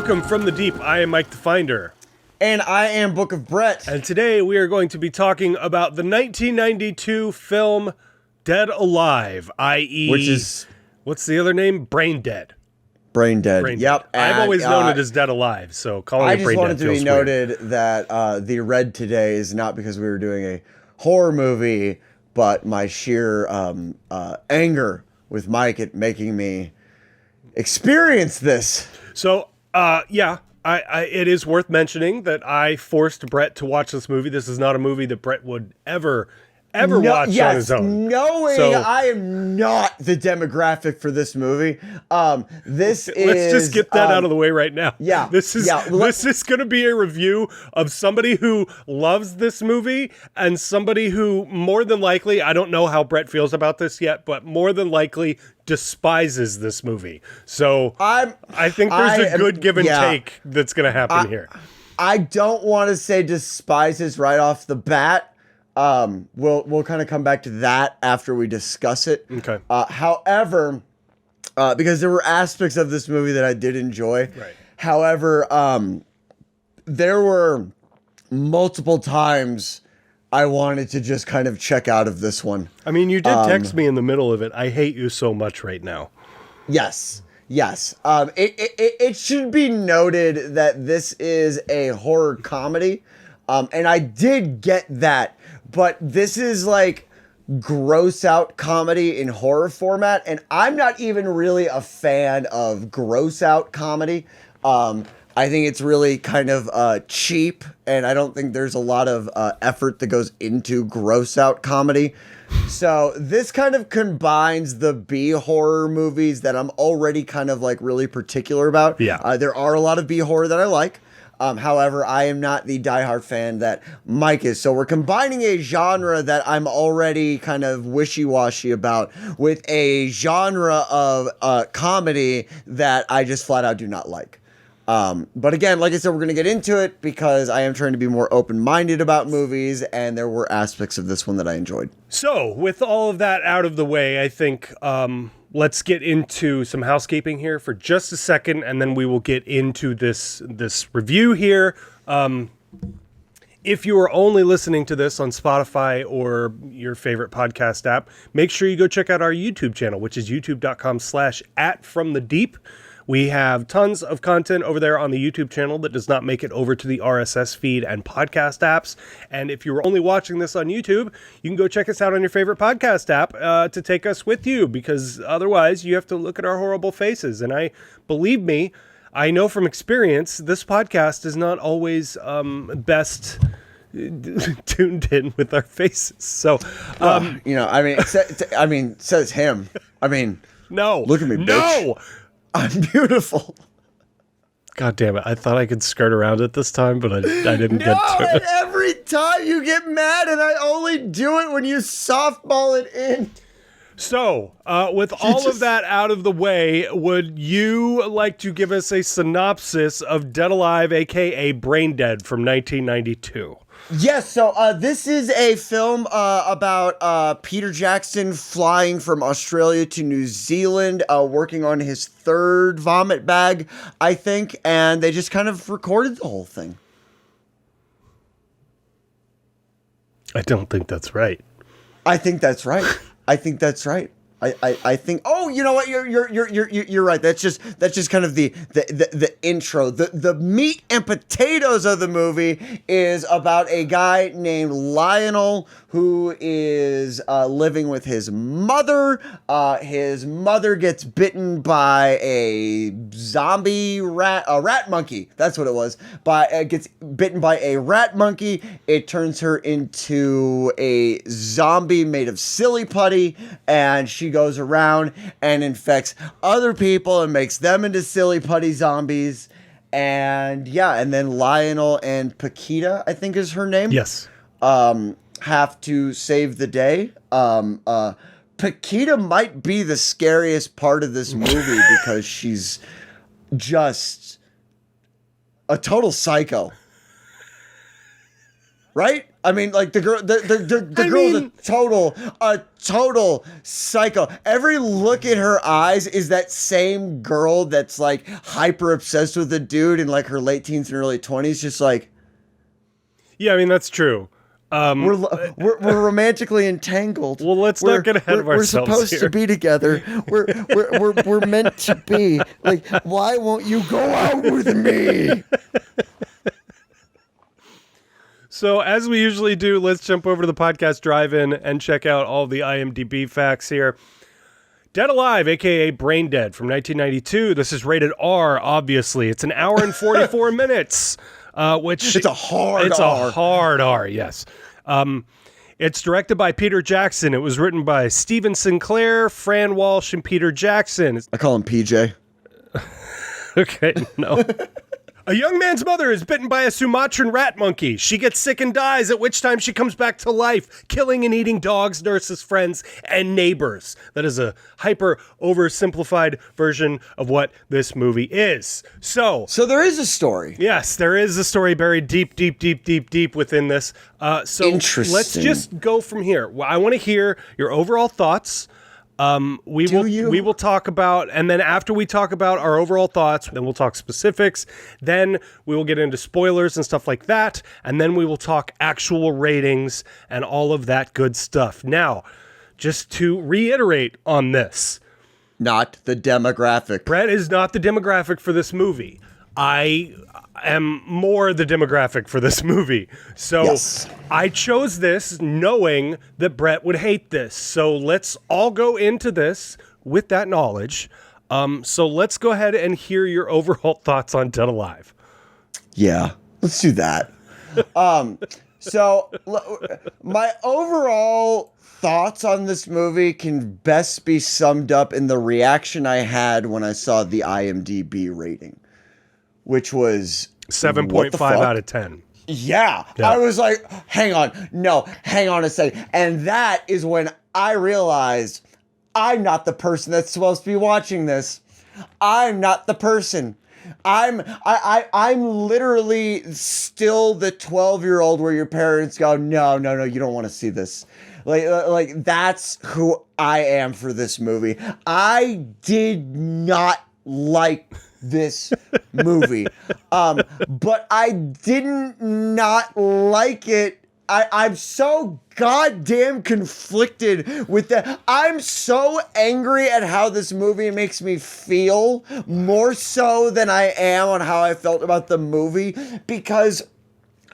Welcome from the deep. I am Mike the Finder. And I am Book of Brett. And today we are going to be talking about the 1992 film Dead Alive, i.e. Which is... What's the other name? Braindead. Braindead. Yep. I've always known it as Dead Alive, so calling it Braindead feels weird. I just wanted to be noted that the red today is not because we were doing a horror movie, but my sheer anger with Mike at making me experience this. So, it is worth mentioning that I forced Brett to watch this movie. This is not a movie that Brett would ever watch on his own. Knowing I am not the demographic for this movie. Let's just get that out of the way right now. Yeah. This is going to be a review of somebody who loves this movie and somebody who more than likely, I don't know how Brett feels about this yet, but more than likely despises this movie. So I think there's a good give and take that's going to happen here. I don't want to say despises right off the bat. We'll kind of come back to that after we discuss it. Okay. However, because there were aspects of this movie that I did enjoy. Right. However, there were multiple times I wanted to just kind of check out of this one. I mean, you did text me in the middle of it. I hate you so much right now. Yes. It should be noted that this is a horror comedy. And I did get that, but this is like gross out comedy in horror format. And I'm not even really a fan of gross out comedy. I think it's really kind of cheap, and I don't think there's a lot of effort that goes into gross out comedy. So this kind of combines the B horror movies that I'm already kind of like really particular about. Yeah. There are a lot of B horror that I like. However, I am not the diehard fan that Mike is. So we're combining a genre that I'm already kind of wishy-washy about with a genre of comedy that I just flat out do not like. But again, like I said, we're going to get into it because I am trying to be more open-minded about movies, and there were aspects of this one that I enjoyed. So with all of that out of the way, I think let's get into some housekeeping here for just a second, and then we will get into this review here. If you are only listening to this on Spotify or your favorite podcast app, make sure you go check out our YouTube channel, which is youtube.com/@fromthedeep. We have tons of content over there on the YouTube channel that does not make it over to the RSS feed and podcast apps. And if you're only watching this on YouTube, you can go check us out on your favorite podcast app to take us with you, because otherwise you have to look at our horrible faces. And believe me, I know from experience, this podcast is not always best tuned in with our faces. So, says him. I mean, no, look at me, bitch. No. I'm beautiful. God damn it. I thought I could skirt around it this time, but I didn't get to it. Every time you get mad, and I only do it when you softball it in. So, with all of that out of the way, would you like to give us a synopsis of Dead Alive, a.k.a. Braindead, from 1992? Yes, so this is a film about Peter Jackson flying from Australia to New Zealand, working on his third vomit bag, I think, and they just kind of recorded the whole thing. I don't think that's right. I think that's right. I think. Oh, you know what? You're right. That's just kind of the intro. The meat and potatoes of the movie is about a guy named Lionel who is living with his mother. His mother gets bitten by a zombie rat, a rat monkey. That's what it was. Gets bitten by a rat monkey. It turns her into a zombie made of silly putty, and she goes around and infects other people and makes them into silly putty zombies. And then Lionel and Paquita, I think is her name. Yes. Have to save the day. Paquita might be the scariest part of this movie because she's just a total psycho. right? I mean, like the girl, the girl's a total psycho. Every look in her eyes is that same girl that's like hyper obsessed with a dude in like her late teens and early 20s, just like. Yeah, I mean that's true. We're romantically entangled. Well, let's not get ahead of ourselves. We're supposed to be together. We're meant to be. Like, why won't you go out with me? So, as we usually do, let's jump over to the podcast drive-in and check out all the IMDb facts here. Dead Alive, a.k.a. Braindead, from 1992. This is rated R, obviously. It's an hour and 44 minutes, which... It's a hard R. A hard R, yes. It's directed by Peter Jackson. It was written by Steven Sinclair, Fran Walsh, and Peter Jackson. I call him PJ. Okay, no. A young man's mother is bitten by a Sumatran rat monkey. She gets sick and dies, at which time she comes back to life, killing and eating dogs, nurses, friends, and neighbors. That is a hyper oversimplified version of what this movie is. So there is a story. Yes, there is a story buried deep within this. Interesting. Let's just go from here. I want to hear your overall thoughts. We will talk about, and then after we talk about our overall thoughts, then we'll talk specifics. Then we will get into spoilers and stuff like that. And then we will talk actual ratings and all of that good stuff. Now, just to reiterate on this. Not the demographic. Brett is not the demographic for this movie. I am more the demographic for this movie. So yes. I chose this knowing that Brett would hate this. So let's all go into this with that knowledge. So let's go ahead and hear your overall thoughts on Dead Alive. Yeah, let's do that. So my overall thoughts on this movie can best be summed up in the reaction I had when I saw the IMDb rating, which was 7.5 out of 10. Yeah. I was like, hang on a second. And that is when I realized I'm not the person that's supposed to be watching this. I'm not the person. I'm literally still the 12-year-old where your parents go, no, you don't want to see this. Like that's who I am for this movie. I did not like this movie. But I didn't not like it. I'm so goddamn conflicted with that. I'm so angry at how this movie makes me feel, more so than I am on how I felt about the movie, because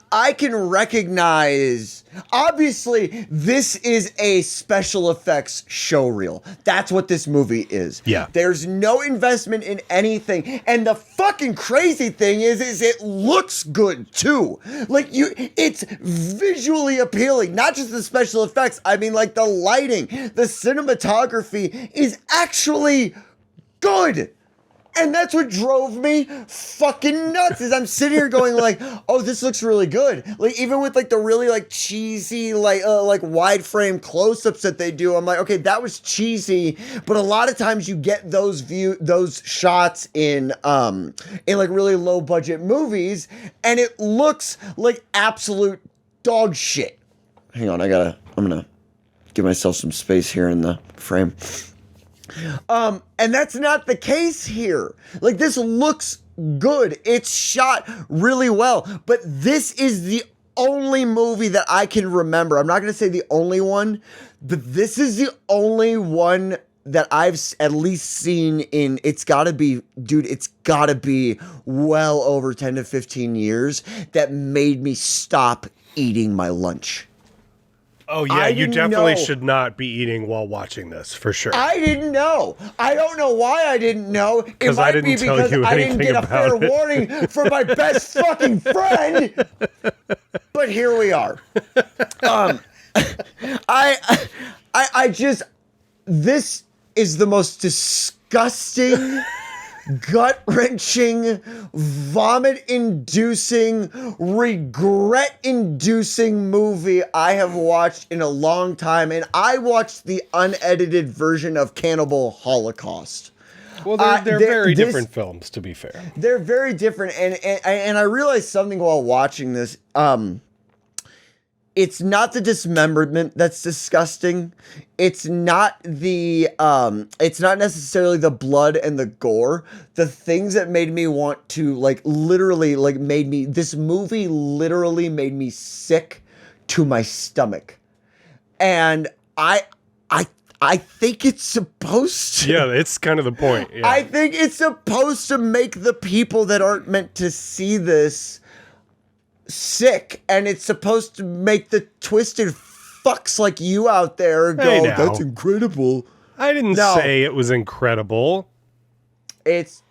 I can recognize, obviously, this is a special effects showreel. That's what this movie is. Yeah. There's no investment in anything. And the fucking crazy thing is it looks good, too. Like, it's visually appealing. Not just the special effects. I mean, like, the lighting, the cinematography is actually good. And that's what drove me fucking nuts, is I'm sitting here going like, oh, this looks really good. Like, even with like the really like cheesy, like wide frame close-ups that they do, I'm like, okay, that was cheesy. But a lot of times you get those shots in like really low budget movies, and it looks like absolute dog shit. Hang on, I'm gonna give myself some space here in the frame. And that's not the case here. Like, this looks good. It's shot really well. But this is the only movie that I can remember. I'm not going to say the only one, but this is the only one that I've at least seen in, it's got to be well over 10 to 15 years that made me stop eating my lunch. Oh, yeah, you definitely should not be eating while watching this, for sure. I didn't know. I don't know why I didn't know. It might be because I didn't get a fair warning from my best fucking friend. But here we are. This is the most disgusting, gut-wrenching, vomit-inducing, regret-inducing movie I have watched in a long time, and I watched the unedited version of Cannibal Holocaust. Well, they're very different films, to be fair. They're very different, and I realized something while watching this. It's not the dismemberment that's disgusting. It's not it's not necessarily the blood and the gore. The things that made me want to this movie literally made me sick to my stomach. And I think it's supposed to. Yeah, it's kind of the point. Yeah. I think it's supposed to make the people that aren't meant to see this sick, and it's supposed to make the twisted fucks like you out there go, Hey, now. that's incredible. I didn't say it was incredible. It's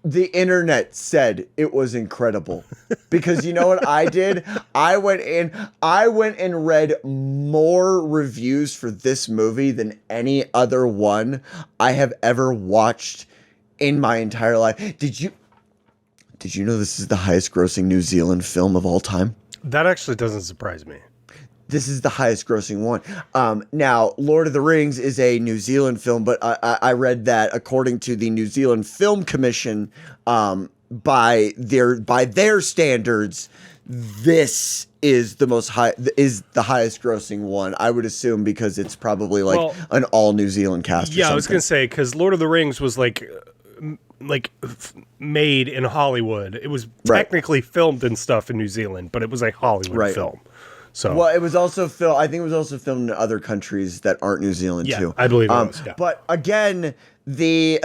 the internet said it was incredible. Because you know what I did? I went and read more reviews for this movie than any other one I have ever watched in my entire life. Did you know this is the highest grossing New Zealand film of all time? That actually doesn't surprise me. This is the highest grossing one. Now, Lord of the Rings is a New Zealand film, but I read that according to the New Zealand Film Commission, by their standards, this is the highest grossing one. I would assume because it's probably an all New Zealand cast. Yeah, I was gonna say because Lord of the Rings was made in Hollywood. It was technically filmed and stuff in New Zealand, but it was a Hollywood film. So, well, it was also filmed. I think it was also filmed in other countries that aren't New Zealand too. I believe it was. Yeah. But again, the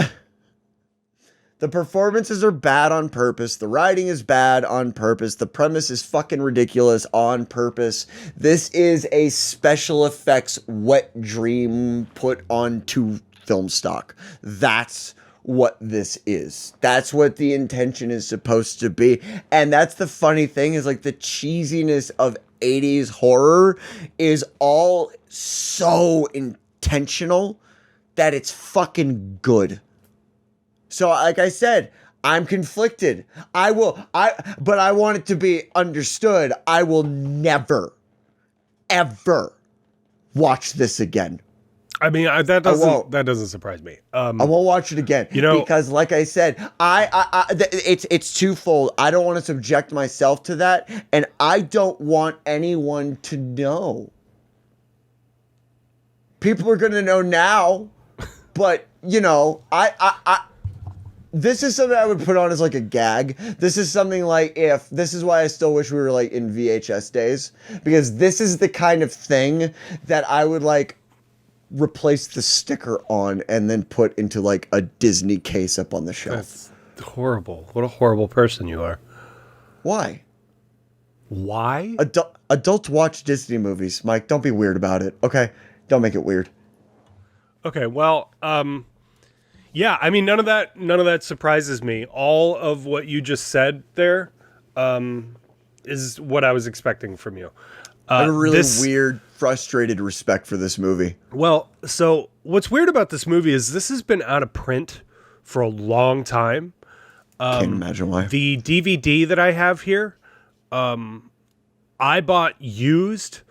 performances are bad on purpose. The writing is bad on purpose. The premise is fucking ridiculous on purpose. This is a special effects wet dream put onto film stock. That's what this is. That's what the intention is supposed to be. And that's the funny thing is the cheesiness of 80s horror is all so intentional that it's fucking good. So like I said, I'm conflicted. But I want it to be understood. I will never, ever watch this again. I mean, that doesn't surprise me. I won't watch it again. Because like I said, it's twofold. I don't want to subject myself to that, and I don't want anyone to know. People are gonna know now, but this is something I would put on as a gag. This is something this is why I still wish we were in VHS days, because this is the kind of thing that I would replace the sticker on and then put into a Disney case up on the shelf. That's horrible. What a horrible person you are. Why? Why? Adults watch Disney movies, Mike. Don't be weird about it. Okay? Don't make it weird. Okay, well, yeah, I mean, none of that surprises me. All of what you just said there is what I was expecting from you. I have a really weird, frustrated respect for this movie. Well, so what's weird about this movie is this has been out of print for a long time. Can't imagine why. The DVD that I have here, I bought used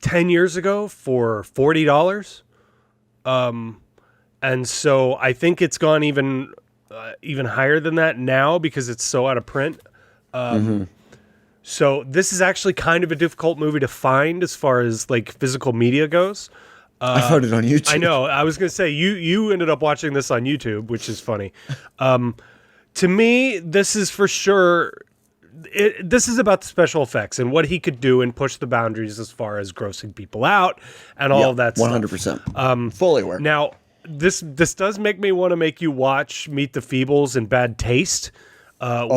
10 years ago for $40. And so I think it's gone even higher than that now because it's so out of print. So this is actually kind of a difficult movie to find as far as physical media goes. I found it on YouTube. I know. I was going to say you ended up watching this on YouTube, which is funny. To me, this is for sure. This is about the special effects and what he could do and push the boundaries as far as grossing people out and all of that 100%. stuff. Fully aware. Now, this does make me want to make you watch Meet the Feebles and Bad Taste. I'm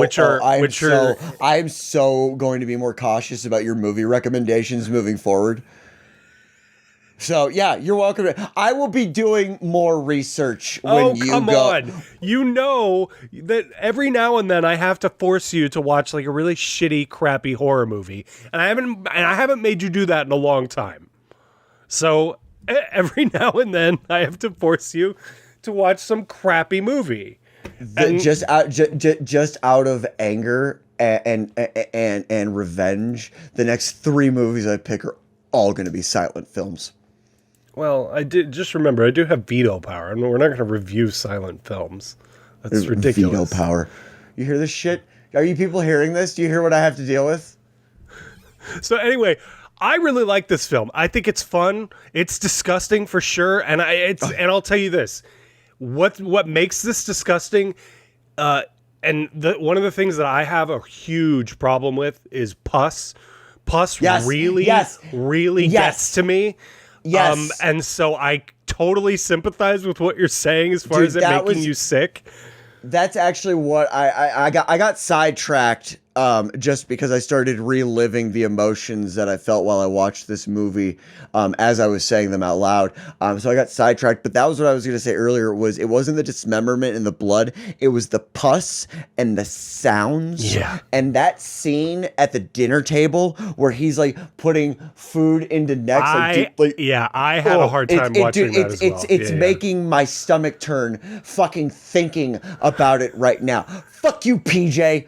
so going to be more cautious about your movie recommendations moving forward. So yeah, you're welcome. I will be doing more research when you go. Come on. You know that every now and then I have to force you to watch a really shitty, crappy horror movie, and I haven't made you do that in a long time. So every now and then I have to force you to watch some crappy movie. Just out of anger and revenge, the next 3 movies I pick are all going to be silent films. Well, just remember I do have veto power, and we're not going to review silent films. That's ridiculous. Veto power. You hear this shit? Are you people hearing this? Do you hear what I have to deal with? So anyway, I really like this film. I think it's fun. It's disgusting for sure, and I'll tell you this: what makes this disgusting, and one of the things that I have a huge problem with is pus. Pus really gets to me. Yes. And so I totally sympathize with what you're saying as far as it making you sick. That's actually what I got sidetracked just because I started reliving the emotions that I felt while I watched this movie as I was saying them out loud. So I got sidetracked, but that was what I was going to say earlier. It wasn't the dismemberment and the blood, it was the pus and the sounds. Yeah. And that scene at the dinner table where he's like putting food into necks. I had a hard time watching that as well. It's making my stomach turn fucking thinking about it right now. Fuck you, PJ.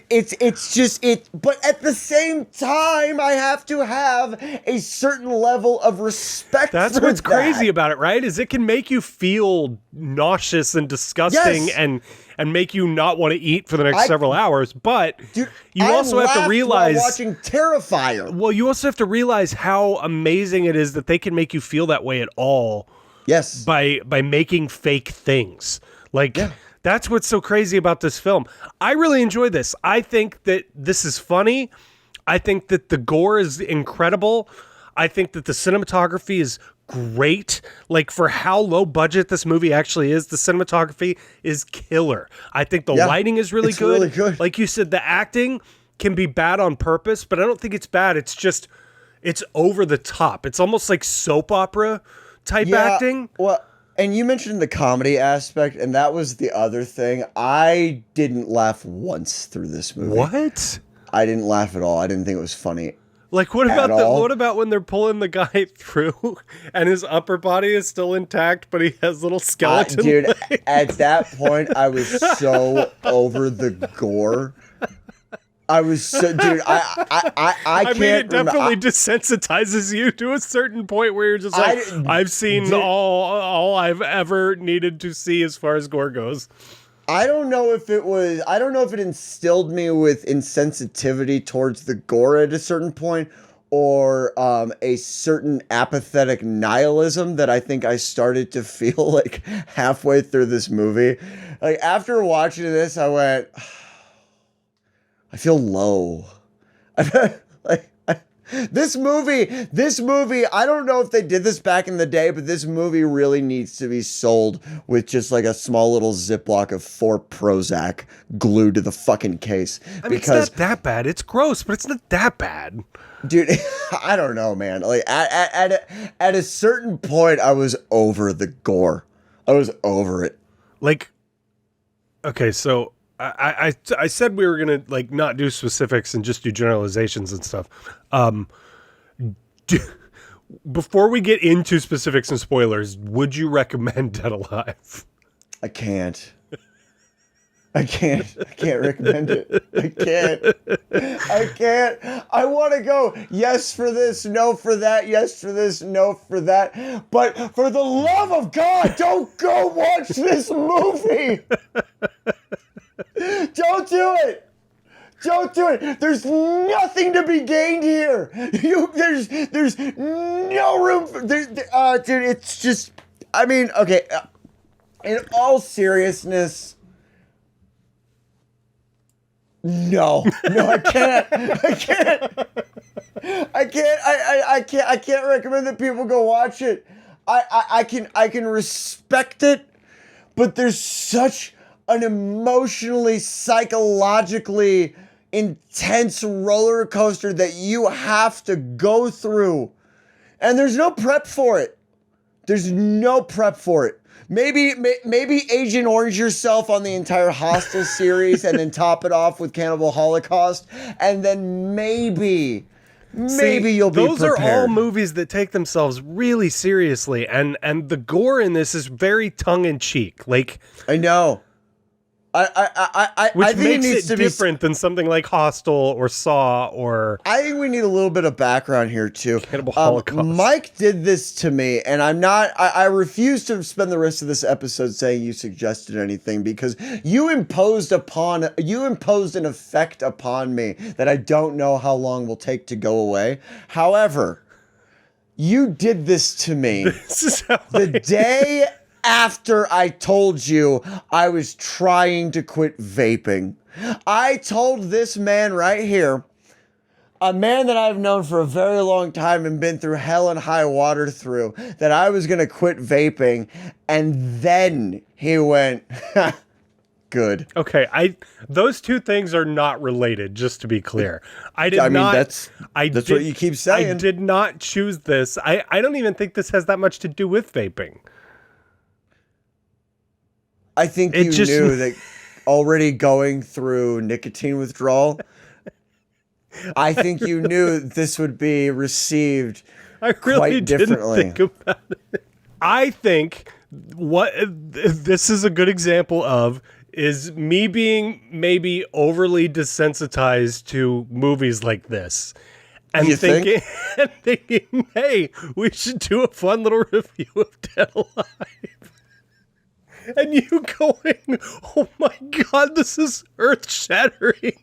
It's just it. But at the same time, I have to have a certain level of respect. That's what's crazy about it, right? Is it can make you feel nauseous and disgusting, and make you not want to eat for the next several hours. But you also have to realize watching Terrifier. Well, you also have to realize how amazing it is that they can make you feel that way at all. Yes, by making fake things. That's what's so crazy about this film. I really enjoy this. I think that this is funny. I think that the gore is incredible. I think that the cinematography is great. For how low budget this movie actually is, the cinematography is killer. I think the lighting is really good. Really good. Like you said, the acting can be bad on purpose, but I don't think it's bad. It's just, it's over the top. It's almost like soap opera type acting. Well, and you mentioned the comedy aspect, and that was the other thing. I didn't laugh once through this movie. What? I didn't laugh at all. I didn't think it was funny. What about when they're pulling the guy through and his upper body is still intact, but he has little skeleton dude, legs? At that point, I was so over the gore. I was so, dude. I can't. mean, it definitely desensitizes you to a certain point where you're just like, I've seen all I've ever needed to see as far as gore goes. I don't know if it instilled me with insensitivity towards the gore at a certain point, or a certain apathetic nihilism that I think I started to feel like halfway through this movie. Like after watching this, I went, I feel low. This movie, I don't know if they did this back in the day, but this movie really needs to be sold with just like a small little Ziploc of 4 Prozac glued to the fucking case. I mean, it's not that bad. It's gross, but it's not that bad. Dude, I don't know, man. Like at a certain point, I was over the gore. I was over it. Okay, so I said we were gonna not do specifics and just do generalizations and stuff. Before we get into specifics and spoilers, would you recommend Dead Alive? I can't recommend it. I can't. I want to go yes for this, no for that, yes for this, no for that. But for the love of God, don't go watch this movie. Don't do it. Don't do it. There's nothing to be gained here. There's no room for dude, it's just, I mean, okay, in all seriousness, no, I can't. I can't recommend that people go watch it. I can respect it, but there's such an emotionally, psychologically intense roller coaster that you have to go through. And there's no prep for it. Maybe Agent Orange yourself on the entire Hostel series and then top it off with Cannibal Holocaust. And then maybe you'll be prepared. Those are all movies that take themselves really seriously. And the gore in this is very tongue-in-cheek. I know. Which think makes it needs it to different than something like Hostel or Saw or I think we need a little bit of background here too. Cannibal Holocaust. Mike did this to me, and I'm not. I refuse to spend the rest of this episode saying you suggested anything because you imposed an effect upon me that I don't know how long will take to go away. However, you did this to me This is how the day after I told you I was trying to quit vaping. I told this man right here, a man that I've known for a very long time and been through hell and high water through, that I was going to quit vaping. And then he went, good. Okay, those two things are not related, just to be clear. I mean, that's what you keep saying. I did not choose this. I don't even think this has that much to do with vaping. I think you knew that already going through nicotine withdrawal, I think you knew this would be received I really quite differently. didn't think about it. I think what this is a good example of is me being maybe overly desensitized to movies like this. And thinking, hey, we should do a fun little review of Dead Alive. And you going, oh my God, this is earth-shattering.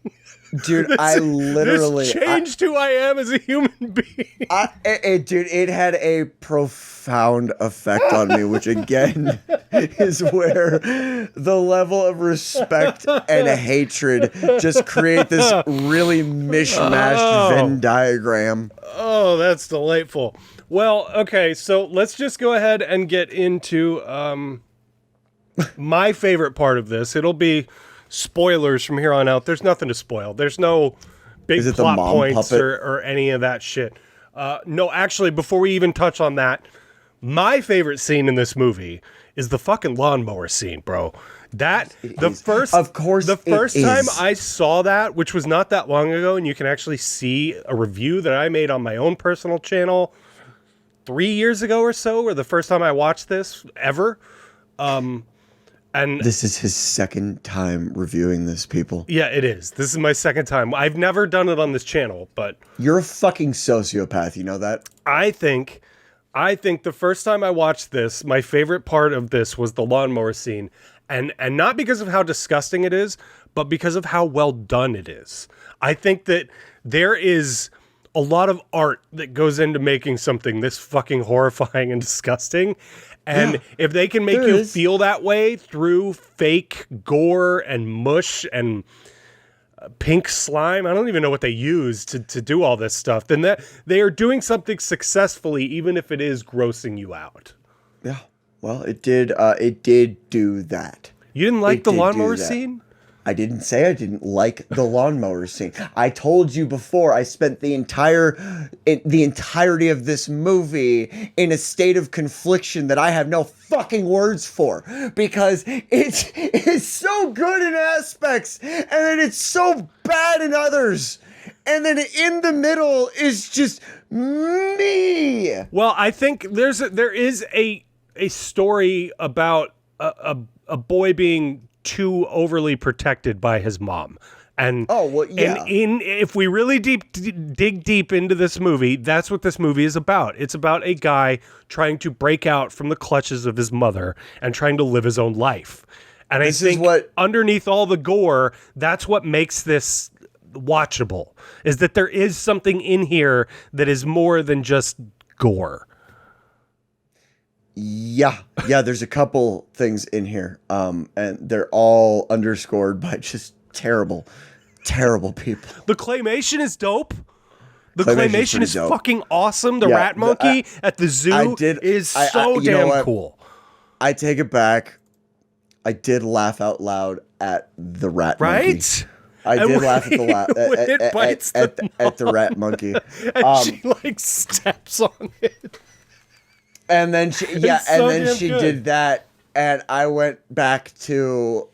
Dude, I literally... This changed who I am as a human being. Dude, it had a profound effect on me, which again is where the level of respect and hatred just create this really mishmashed Venn diagram. Oh, that's delightful. Well, okay, so let's just go ahead and get into my favorite part of this. It'll be spoilers from here on out. There's nothing to spoil. There's no big plot points or any of that shit. No, actually, before we even touch on that, my favorite scene in this movie is the fucking lawnmower scene, bro. The first time I saw that, which was not that long ago, and you can actually see a review that I made on my own personal channel 3 years ago or so, or the first time I watched this ever. And this is his second time reviewing this, people. Yeah, it is. This is my second time. I've never done it on this channel, but you're a fucking sociopath. You know that? I think the first time I watched this, my favorite part of this was the lawnmower scene, and not because of how disgusting it is, but because of how well done it is. I think that there is a lot of art that goes into making something this fucking horrifying and disgusting. And if they can make you feel that way through fake gore and mush and pink slime, I don't even know what they use to do all this stuff, then that they are doing something successfully, even if it is grossing you out. Yeah. Well, it did do that. You didn't like the lawnmower scene? I didn't say I didn't like the lawnmower scene. I told you before I spent the entirety of this movie in a state of confliction that I have no fucking words for, because it is so good in aspects and then it's so bad in others. And then in the middle is just me. Well, I think there is a story about a boy being too overly protected by his mom. And if we really dig deep into this movie, that's what this movie is about. It's about a guy trying to break out from the clutches of his mother and trying to live his own life. And I think underneath all the gore, that's what makes this watchable, is that there is something in here that is more than just gore. Yeah, there's a couple things in here, and they're all underscored by just terrible people. The claymation is dope. The claymation is fucking awesome. The rat monkey at the zoo is so damn cool. I take it back. I did laugh out loud at the rat monkey. Right? I did laugh at the rat monkey. And she like steps on it. And then she did that, and I went back to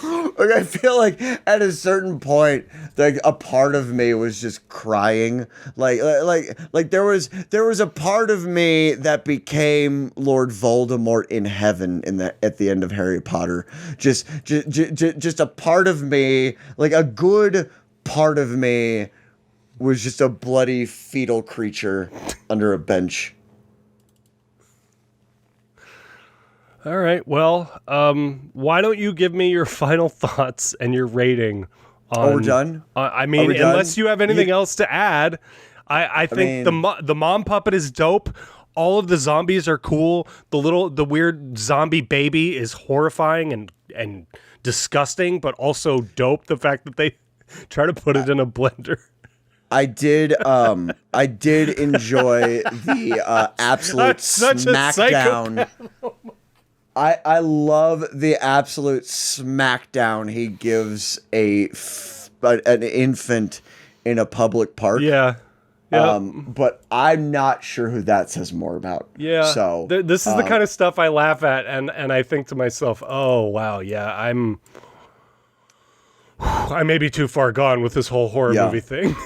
Like, I feel like at a certain point, like a part of me was just crying. Like there was a part of me that became Lord Voldemort in heaven at the end of Harry Potter. Just a part of me, like a good part of me, was just a bloody fetal creature under a bench. All right. Well, why don't you give me your final thoughts and your rating on... Oh, we're done? I mean, unless you have anything else to add, I think the mom puppet is dope. All of the zombies are cool. The weird zombie baby is horrifying and disgusting, but also dope. The fact that they try to put it in a blender. I did enjoy the absolute smackdown. I love the absolute smackdown he gives an infant in a public park. Yeah. Yep. But I'm not sure who that says more about. Yeah. So this is the kind of stuff I laugh at, and I think to myself, oh wow, yeah, I may be too far gone with this whole horror movie thing.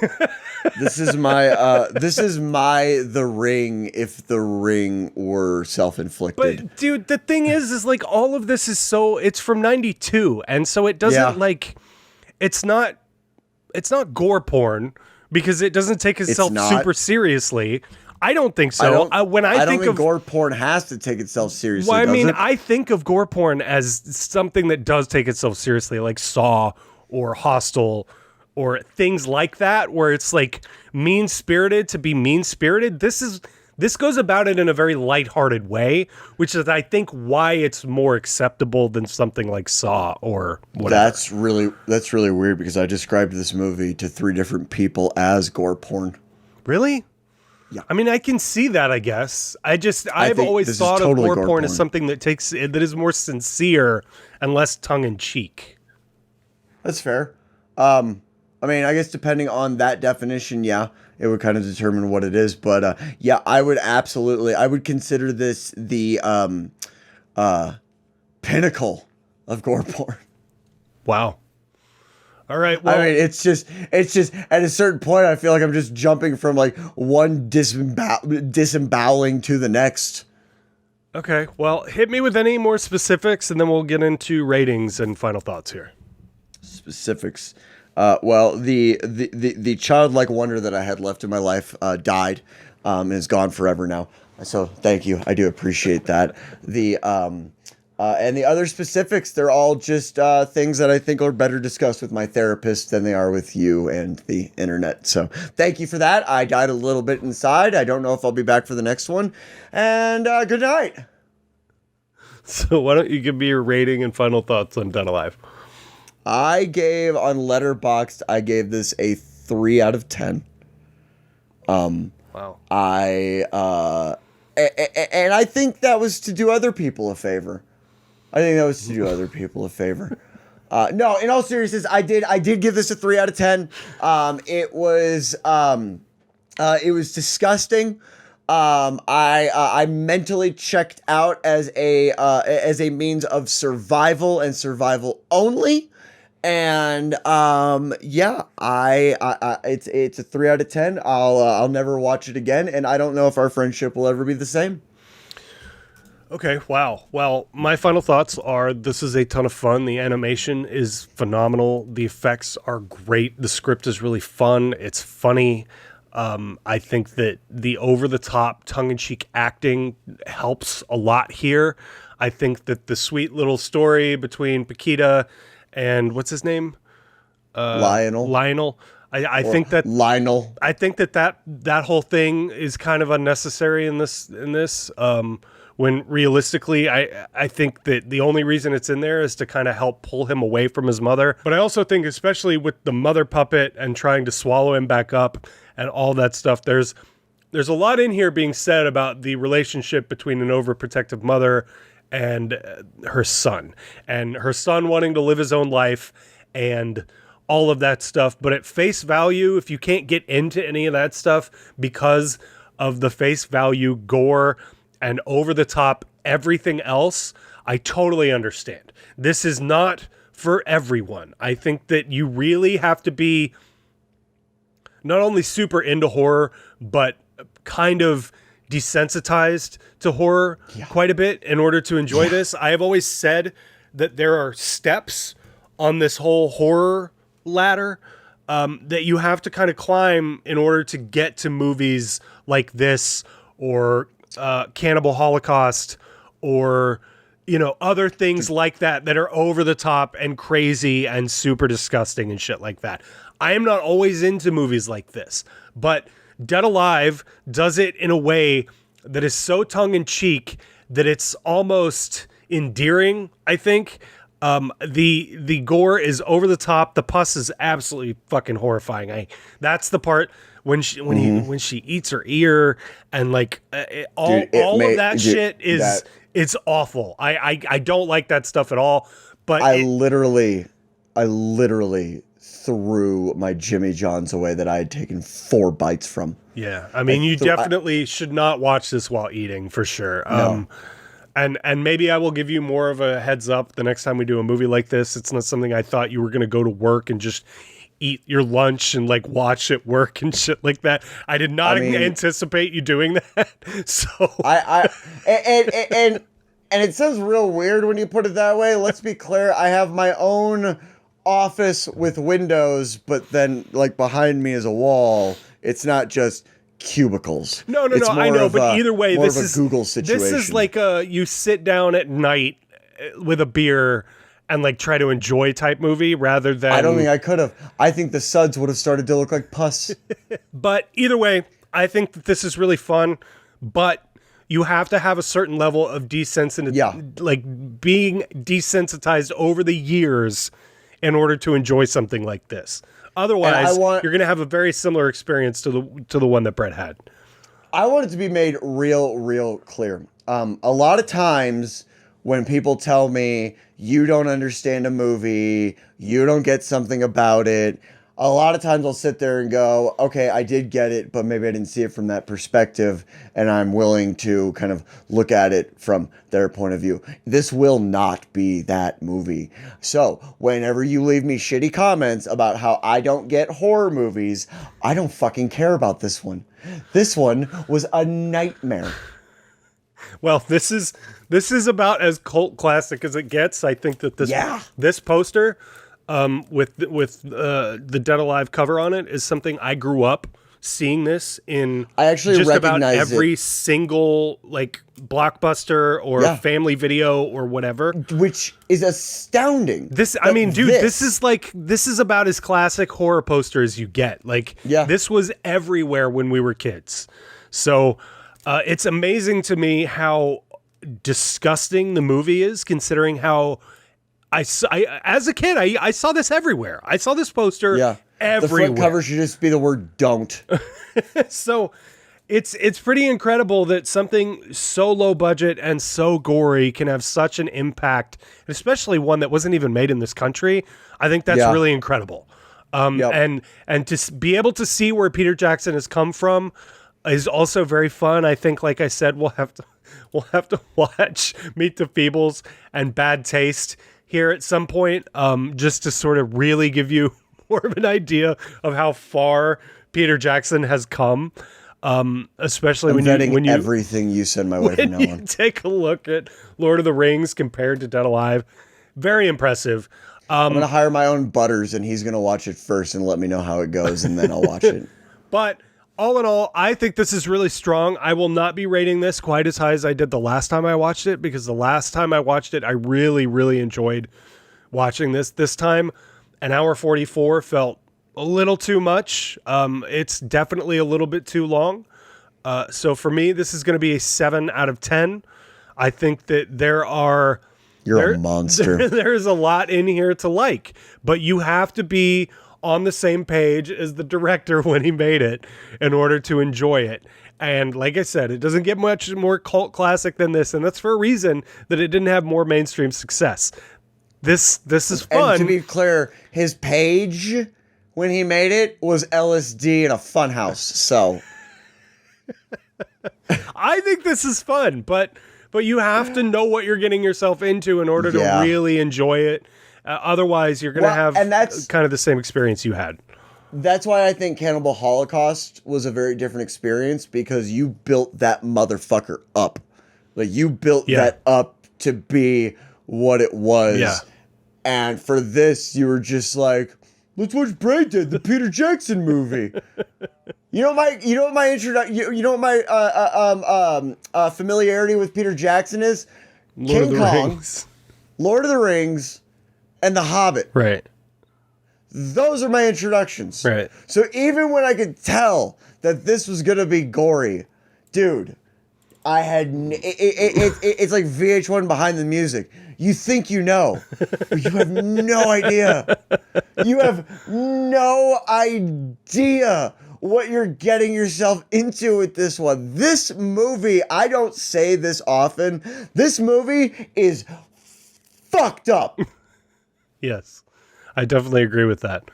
This is my The Ring if The Ring were self-inflicted. But dude, the thing is like all of this is it's from 92, and so it doesn't like it's not gore porn because it doesn't take itself super seriously. I don't think so. I don't think gore porn has to take itself seriously. Well, I mean, I think of gore porn as something that does take itself seriously, like Saw or Hostel or things like that, where it's like mean-spirited to be mean-spirited. This goes about it in a very lighthearted way, which is, I think, why it's more acceptable than something like Saw or whatever. That's really weird because I described this movie to 3 different people as gore porn. Really? Yeah. I mean, I can see that, I guess. I've always thought of gore porn as something that is more sincere and less tongue-in-cheek. That's fair. I mean, I guess depending on that definition, it would kind of determine what it is. But I would consider this the pinnacle of gore porn. Wow. All right. Well, I mean, it's just at a certain point, I feel like I'm just jumping from like one disemboweling to the next. Okay. Well, hit me with any more specifics, and then we'll get into ratings and final thoughts here. Specifics. Well, the childlike wonder that I had left in my life died, and is gone forever now. So thank you. I do appreciate that. And the other specifics, they're all just things that I think are better discussed with my therapist than they are with you and the internet. So thank you for that. I died a little bit inside. I don't know if I'll be back for the next one. And good night. So why don't you give me your rating and final thoughts on Dead Alive? I gave on Letterboxd, I gave this a 3 out of 10. Wow. And I think that was to do other people a favor. No, in all seriousness, I did give this a 3 out of 10. It was disgusting. I mentally checked out as a means of survival and survival only. And it's a 3 out of 10. I'll never watch it again, and I don't know if our friendship will ever be the same. Okay, wow. Well, my final thoughts are this is a ton of fun. The animation is phenomenal. The effects are great. The script is really fun. It's funny. I think that the over-the-top, tongue-in-cheek acting helps a lot here. I think that the sweet little story between Paquita and what's his name? Lionel. I think that Lionel. I think that whole thing is kind of unnecessary in this. When realistically, I think that the only reason it's in there is to kind of help pull him away from his mother. But I also think, especially with the mother puppet and trying to swallow him back up and all that stuff, there's a lot in here being said about the relationship between an overprotective mother and her son wanting to live his own life and all of that stuff. But at face value, if you can't get into any of that stuff because of the face value gore and over the top everything else, I totally understand. This is not for everyone. I think that you really have to be not only super into horror, but kind of desensitized to horror quite a bit in order to enjoy this. I have always said that there are steps on this whole horror ladder that you have to kind of climb in order to get to movies like this or Cannibal Holocaust or, you know, other things like that that are over the top and crazy and super disgusting and shit like that. I am not always into movies like this, but Dead Alive does it in a way that is so tongue-in-cheek that it's almost endearing, I think. The gore is over the top. The pus is absolutely fucking horrifying. That's the part when she eats her ear and like all of that shit is it's awful. I don't like that stuff at all. But I literally threw my Jimmy John's away that I had taken 4 bites from. Yeah, I mean, you definitely should not watch this while eating, for sure. No. And maybe I will give you more of a heads up the next time we do a movie like this. It's not something I thought you were going to go to work and just eat your lunch and like watch at work and shit like that. I did not anticipate you doing that. So and it sounds real weird when you put it that way. Let's be clear. I have my own office with windows, but then like behind me is a wall. It's not just cubicles. No, I know, but either way, this is a Google situation. This is like you sit down at night with a beer and like try to enjoy type movie rather than. I don't think I could have. I think the suds would have started to look like pus. But either way, I think that this is really fun, but you have to have a certain level of like being desensitized over the years in order to enjoy something like this. Otherwise, you're going to have a very similar experience to the one that Brett had. I want it to be made real clear. A lot of times when people tell me you don't understand a movie, you don't get something about it, a lot of times I'll sit there and go, okay, I did get it, but maybe I didn't see it from that perspective, and I'm willing to kind of look at it from their point of view. This will not be that movie. So whenever you leave me shitty comments about how I don't get horror movies, I don't fucking care about this one. This one was a nightmare. Well, this is about as cult classic as it gets. I think that this poster with the Dead Alive cover on it is something I grew up seeing this in. I actually just about every single like Blockbuster or Family Video or whatever, which is astounding. This is about as classic horror poster as you get. Like, this was everywhere when we were kids. So it's amazing to me how disgusting the movie is, considering how as a kid, I saw this everywhere. I saw this poster everywhere. The front cover should just be the word "don't." So it's pretty incredible that something so low budget and so gory can have such an impact, especially one that wasn't even made in this country. I think that's really incredible. And to be able to see where Peter Jackson has come from is also very fun. I think, like I said, we'll have to watch Meet the Feebles and Bad Taste here at some point, just to sort of really give you more of an idea of how far Peter Jackson has come. Especially when you everything you send my way from now on. Take a look at Lord of the Rings compared to Dead Alive. Very impressive. I'm gonna hire my own Butters, and he's gonna watch it first and let me know how it goes, and then I'll watch it. But all in all, I think this is really strong. I will not be rating this quite as high as I did the last time I watched it, because the last time I watched it, I really, really enjoyed watching this. This time, an hour 44 felt a little too much. It's definitely a little bit too long. So for me, this is going to be a 7 out of 10. I think that You're a monster. There's a lot in here to like, but you have to be on the same page as the director when he made it in order to enjoy it. And like I said, it doesn't get much more cult classic than this, and that's for a reason that it didn't have more mainstream success. This is fun. And to be clear, his page when he made it was LSD in a funhouse. So I think this is fun, but you have to know what you're getting yourself into in order to really enjoy it. Otherwise, you're going to have and that's kind of the same experience you had. That's why I think Cannibal Holocaust was a very different experience, because you built that motherfucker up. Like, you built that up to be what it was. Yeah. And for this, you were just like, let's watch Braindead, the Peter Jackson movie. You know what my familiarity with Peter Jackson is? King Kong, Lord of the Rings, and The Hobbit. Right. Those are my introductions. Right. So even when I could tell that this was gonna be gory, dude, I had it's like VH1 behind the music. You think you know, but you have no idea. You have no idea what you're getting yourself into with this one. This movie, I don't say this often, this movie is fucked up. Yes, I definitely agree with that.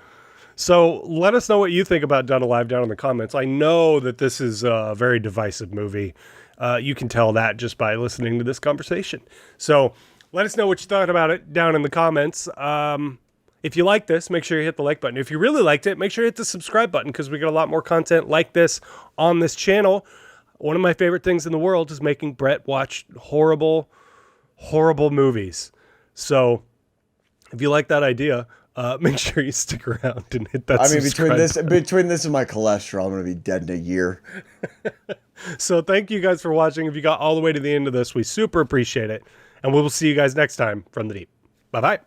So let us know what you think about Done Alive down in the comments. I know that this is a very divisive movie. You can tell that just by listening to this conversation. So let us know what you thought about it down in the comments. If you like this, make sure you hit the like button. If you really liked it, make sure you hit the subscribe button, because we get a lot more content like this on this channel. One of my favorite things in the world is making Brett watch horrible, horrible movies. So if you like that idea, make sure you stick around and hit that subscribe button. Between this and my cholesterol, I'm going to be dead in a year. So thank you guys for watching. If you got all the way to the end of this, we super appreciate it. And we will see you guys next time from the deep. Bye-bye.